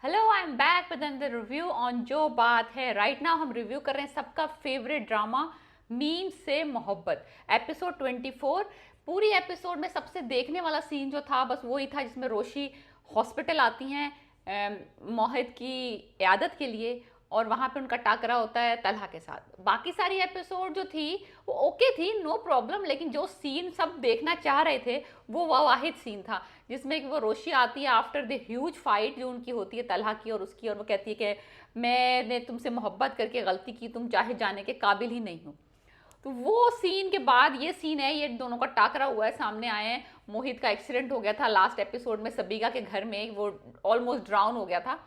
Hello, I am back with another review on जो बात है। राइट नाउ हम रिव्यू कर रहे हैं सबका फेवरेट ड्रामा मीम से मोहब्बत एपिसोड 24। पूरी एपिसोड में सबसे देखने वाला सीन जो था बस वही था जिसमें रोशी हॉस्पिटल आती हैं मोहित की इयादत के लिए, और वहां पे उनका टाकरा होता है तलहा के साथ। बाकी सारी एपिसोड जो थी वो ओके थी, नो प्रॉब्लम, लेकिन जो सीन सब देखना चाह रहे थे वो वाहिद सीन था जिसमें कि वो रोशी आती है आफ्टर द ह्यूज फाइट जो उनकी होती है तलहा की और उसकी, और वो कहती है कि मैंने तुमसे मोहब्बत करके गलती की, तुम चाहे जाने के काबिल ही नहीं हो। तो वो सीन के बाद ये सीन है, ये दोनों का टाकरा हुआ है, सामने आए हैं। मोहित का एक्सीडेंट हो गया था लास्ट एपिसोड में सबीगा के घर में, वो ऑलमोस्ट ड्राउन हो गया था।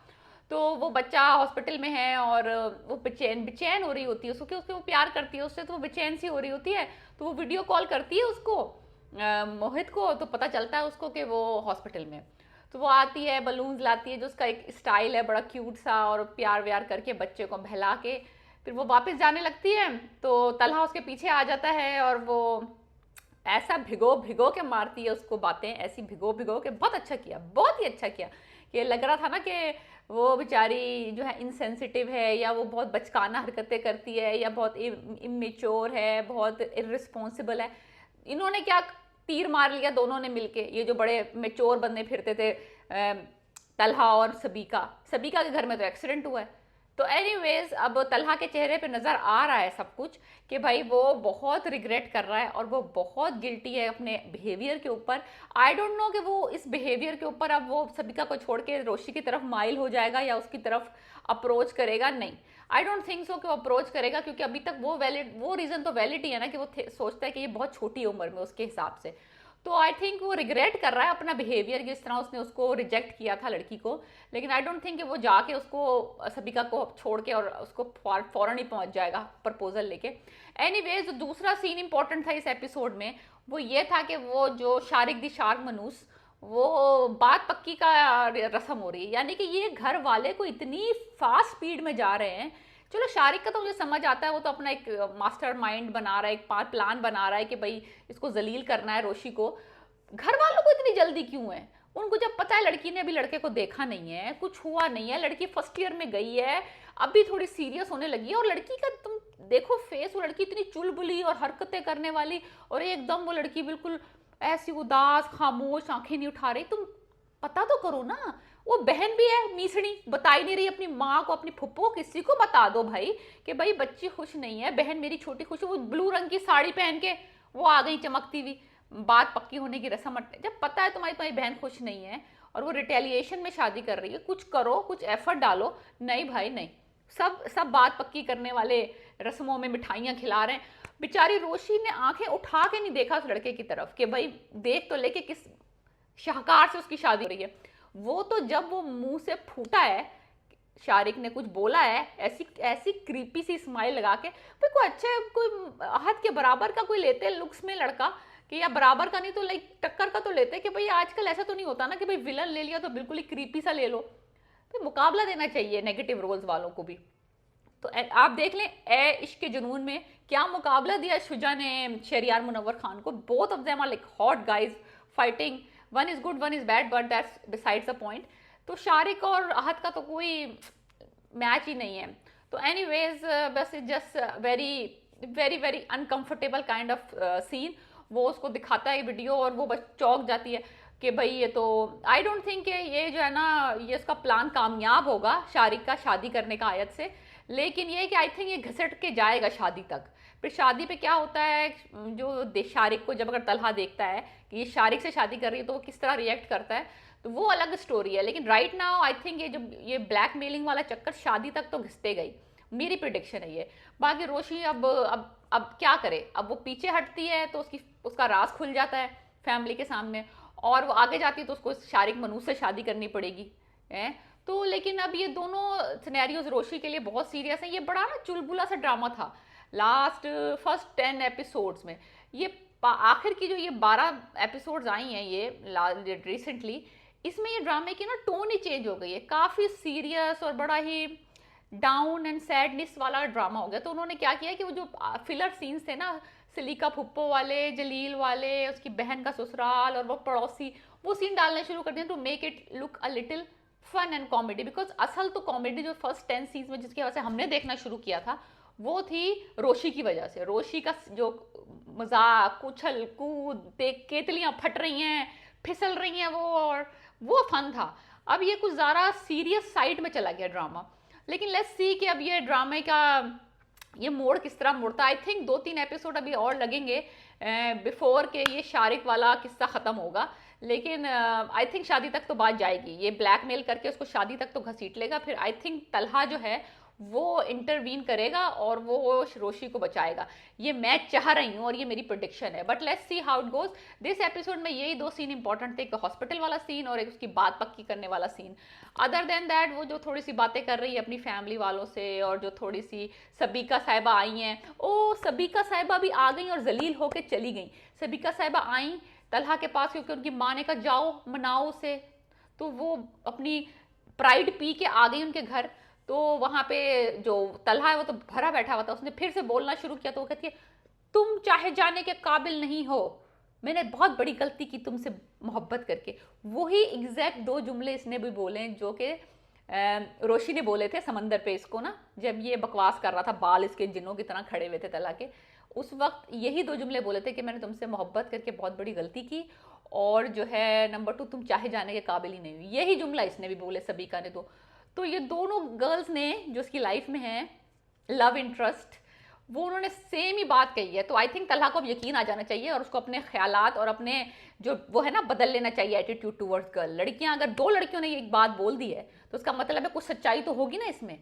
तो वो बच्चा हॉस्पिटल में है और वो बेचैन बेचैन हो रही होती है, उसको उसके वो प्यार करती है उससे, तो वो बेचैन सी हो रही होती है। तो वो वीडियो कॉल करती है उसको मोहित को, तो पता चलता है उसको कि वो हॉस्पिटल में। तो वो आती है, बलून्स लाती है, जो उसका एक स्टाइल है बड़ा क्यूट सा, और प्यार व्यार करके बच्चे को बहला के फिर वो वापस जाने लगती है। तो तलहा उसके पीछे आ जाता है और वो ऐसा भिगो भिगो के मारती है उसको बातें, ऐसी भिगो भिगो के। बहुत अच्छा किया, बहुत ही अच्छा किया। कि लग रहा था ना कि वो बेचारी जो है इनसेंसिटिव है, या वो बहुत बचकाना हरकतें करती है, या बहुत इमेच्योर है, बहुत इररिस्पॉन्सिबल है। इन्होंने क्या तीर मार लिया दोनों ने मिलके, ये जो बड़े मेच्योर बनने फिरते थे तलहा और सबीका। सबीका के घर में तो एक्सीडेंट हुआ है। तो एनीवेज अब तलहा के चेहरे पे नज़र आ रहा है सब कुछ कि भाई वो बहुत रिग्रेट कर रहा है और वो बहुत गिल्टी है अपने बिहेवियर के ऊपर। आई डोंट नो कि वो इस बिहेवियर के ऊपर अब वो सबिका को छोड़ के रोशी की तरफ माइल हो जाएगा या उसकी तरफ अप्रोच करेगा। नहीं, आई डोंट थिंक सो कि वो अप्रोच करेगा, क्योंकि अभी तक वो रीज़न तो वैलिड ही है ना कि वो सोचता है कि ये बहुत छोटी उम्र में उसके हिसाब से। तो आई थिंक वो रिग्रेट कर रहा है अपना बिहेवियर, जिस तरह उसने उसको रिजेक्ट किया था लड़की को। लेकिन आई डोंट थिंक कि वो जाके उसको सबिका को छोड़ के और उसको फौरन ही पहुंच जाएगा प्रपोजल लेके। एनीवेज जो दूसरा सीन इंपॉर्टेंट था इस एपिसोड में वो ये था कि वो जो शारिक दी शार्क मनूस, वो बात पक्की का रस्म हो रही है, यानी कि ये घर वाले को इतनी फास्ट स्पीड में जा रहे हैं। चलो शारिक का तो मुझे समझ आता है, वो तो अपना एक मास्टर माइंड बना रहा है, एक प्लान बना रहा है कि भाई इसको जलील करना है रोशी को। घर वालों को इतनी जल्दी क्यों है? उनको जब पता है लड़की ने अभी लड़के को देखा नहीं है, कुछ हुआ नहीं है, लड़की फर्स्ट ईयर में गई है, अभी थोड़ी सीरियस होने लगी है, और लड़की का तुम देखो फेस, वो लड़की इतनी चुलबुली और हरकतें करने वाली, और एकदम वो लड़की बिल्कुल ऐसी उदास खामोश, आंखें नहीं उठा रही। तुम पता तो करो ना, वो बहन भी है मीसड़ी, बता ही नहीं रही अपनी माँ को, अपनी फुप्पो, किसी को बता दो भाई कि भाई बच्ची खुश नहीं है, बहन मेरी छोटी खुश है। वो ब्लू रंग की साड़ी पहन के वो आ गई चमकती हुई, बात पक्की होने की रस्म। जब पता है तुम्हारी बहन खुश नहीं है और वो रिटेलिएशन में शादी कर रही है, कुछ करो, कुछ एफर्ट डालो। नहीं भाई नहीं, सब सब बात पक्की करने वाले रस्मों में मिठाइयाँ खिला रहे हैं। बेचारी रोशी ने आंखें उठा के नहीं देखा उस लड़के की तरफ कि भाई देख तो लेके किस शाहकार से उसकी शादी हो रही है। वो तो जब वो मुंह से फूटा है, शारिक ने कुछ बोला है, ऐसी ऐसी क्रीपी सी स्माइल लगा के, भाई कोई अच्छा कोई हाथ के बराबर का कोई लेते लुक्स में लड़का, कि या बराबर का नहीं तो लाइक टक्कर का तो लेते, कि भाई आजकल ऐसा तो नहीं होता ना कि भाई विलन ले लिया तो बिल्कुल ही क्रीपी सा ले लो। तो मुकाबला देना चाहिए नेगेटिव रोल्स वालों को भी। तो आप देख लें ए इश्क जुनून में क्या मुकाबला दिया शुजा ने शहरियार मुनव्वर खान को। Both of them are like hot guys fighting, one is good one is bad, but that's besides the point. तो शारिक और अहद का तो कोई मैच ही नहीं है। तो एनीवेज बस it just very very very uncomfortable kind of scene. वो उसको दिखाता है वीडियो और वो बस चौंक जाती है कि भाई ये तो आई डोंट थिंक ये जो है ना, ये इसका प्लान कामयाब होगा शारिक का शादी करने का आयत से। लेकिन ये कि आई थिंक ये घसट के जाएगा शादी तक। फिर शादी पे क्या होता है, जो शारिक को जब अगर तलहा देखता है कि ये शारिक से शादी कर रही है तो वो किस तरह रिएक्ट करता है, तो वो अलग स्टोरी है। लेकिन राइट नाउ आई थिंक ये ब्लैकमेलिंग वाला चक्कर शादी तक तो घिसते गई, मेरी प्रिडिक्शन है ये। बाकी रोशी अब क्या करे, अब वो पीछे हटती है तो उसका राज खुल जाता है फैमिली के सामने, और वो आगे जाती है तो उसको शारिक मनूस से शादी करनी पड़ेगी है। तो लेकिन अब ये दोनों सिनेरियोज रोशी के लिए बहुत सीरियस है। ये बड़ा ना चुलबुला सा ड्रामा था लास्ट फर्स्ट 10 एपिसोड्स में। ये आखिर की जो ये 12 एपिसोड्स आई हैं ये रिसेंटली, इसमें ये ड्रामे की ना टोन ही चेंज हो गई है, काफ़ी सीरियस और बड़ा ही डाउन एंड सैडनेस वाला ड्रामा हो गया। तो उन्होंने क्या किया कि वो जो फिलर सीन्स थे ना, सलीका फुप्पो वाले, जलील वाले, उसकी बहन का ससुराल और वो पड़ोसी, वो सीन डालने शुरू कर दिए to make it look a little fun and comedy, because असल तो कॉमेडी जो फर्स्ट 10 सीन्स में जिसकी वजह से हमने देखना शुरू किया था वो थी रोशी की वजह से। रोशी का जो मजाक, उछल कूद, केतलियां फट रही हैं, फिसल रही हैं और वो फन था। अब ये कुछ ज़्यादा सीरियस साइड में चला गया ड्रामा, लेकिन लेट्स सी कि अब ये ड्रामे का ये मोड़ किस तरह मुड़ता। आई थिंक 2-3 एपिसोड अभी और लगेंगे बिफोर के ये शारिक वाला किस्सा ख़त्म होगा, लेकिन आई थिंक शादी तक तो बात जाएगी। ये ब्लैकमेल करके उसको शादी तक तो घसीट लेगा, फिर आई थिंक तलहा जो है वो इंटरवीन करेगा और वो रोशी को बचाएगा। ये मैं चाह रही हूँ और ये मेरी प्रोडिक्शन है, but let's see how it goes. This episode में यही 2 सीन इंपॉर्टेंट थे, एक हॉस्पिटल वाला सीन और एक उसकी बात पक्की करने वाला सीन। अदर देन दैट वो जो थोड़ी सी बातें कर रही है अपनी फैमिली वालों से, और जो थोड़ी सी सबीका साहिबा आई हैं, ओ सबीका साहिबा भी आ गई और जलील होकर चली गई। सबीका साहिबा आई तलहा के पास क्योंकि उनकी माँ ने कहा जाओ मनाओ उसे, तो वो अपनी प्राइड पी के आ गई उनके घर। तो वहां पे जो तलहा है वो तो भरा बैठा हुआ था, उसने फिर से बोलना शुरू किया, तो वो कहती है तुम चाहे जाने के काबिल नहीं हो, मैंने बहुत बड़ी गलती की तुमसे मोहब्बत करके। वही एग्जैक्ट 2 जुमले इसने भी बोले जो कि रोशी ने बोले थे समंदर पे इसको ना, जब ये बकवास कर रहा था, बाल इसके जिनों की तरह खड़े हुए थे तलहा के, उस वक्त यही 2 जुमले बोले थे कि मैंने तुमसे मोहब्बत करके बहुत बड़ी गलती की, और जो है नंबर 2 तुम चाहे जाने के काबिल ही नहीं हुई। यही जुमला इसने भी बोले सबीका ने। तो ये दोनों गर्ल्स ने जो उसकी लाइफ में है लव इंटरेस्ट, वो उन्होंने सेम ही बात कही है। तो आई थिंक तलहा को अब यकीन आ जाना चाहिए और उसको अपने ख्यालात और अपने जो वो है ना बदल लेना चाहिए एटीट्यूड टूवर्ड्स गर्ल। लड़कियां अगर 2 लड़कियों ने एक बात बोल दी है तो उसका मतलब है कुछ सच्चाई तो होगी ना इसमें।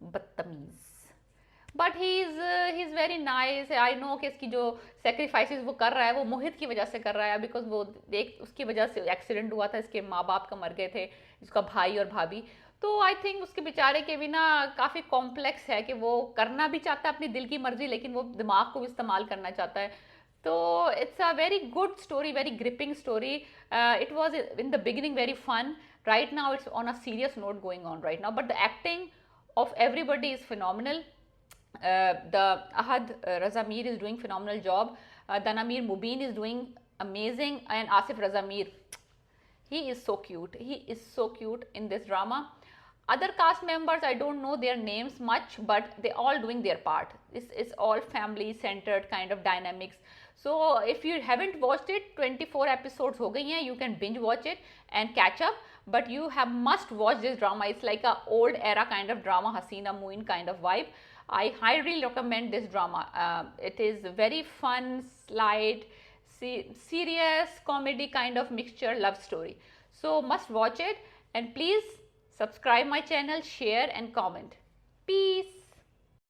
बदतमीज, but he is very nice. I know कि इसकी जो सेक्रीफाइसेस वो कर रहा है वो मोहित की वजह से कर रहा है, बिकॉज वो देख उसकी वजह से एक्सीडेंट हुआ था, इसके माँ बाप का मर गए थे, इसका भाई और भाभी। तो आई थिंक उसके बेचारे के भी ना काफ़ी कॉम्प्लेक्स है कि वो करना भी चाहता है अपनी दिल की मर्जी, लेकिन वो दिमाग को भी इस्तेमाल करना चाहता है। तो it's a very good story, very gripping story. It was in the beginning very fun, right now it's on a serious note going on right now, but the acting of everybody is phenomenal. The Ahad Raza Mir is doing phenomenal job. Danamir Mubin is doing amazing, and Asif Raza Mir, he is so cute. He is so cute in this drama. Other cast members, I don't know their names much, but they all doing their part. This is all family centered kind of dynamics. So if you haven't watched it, 24 episodes ho gayi hain, you can binge watch it and catch up, but you have must watch this drama. It's like a old era kind of drama, Hasina Muin kind of vibe. I highly recommend this drama. It is very fun, light, serious comedy kind of mixture love story. So must watch it, and please subscribe my channel, share and comment. Peace.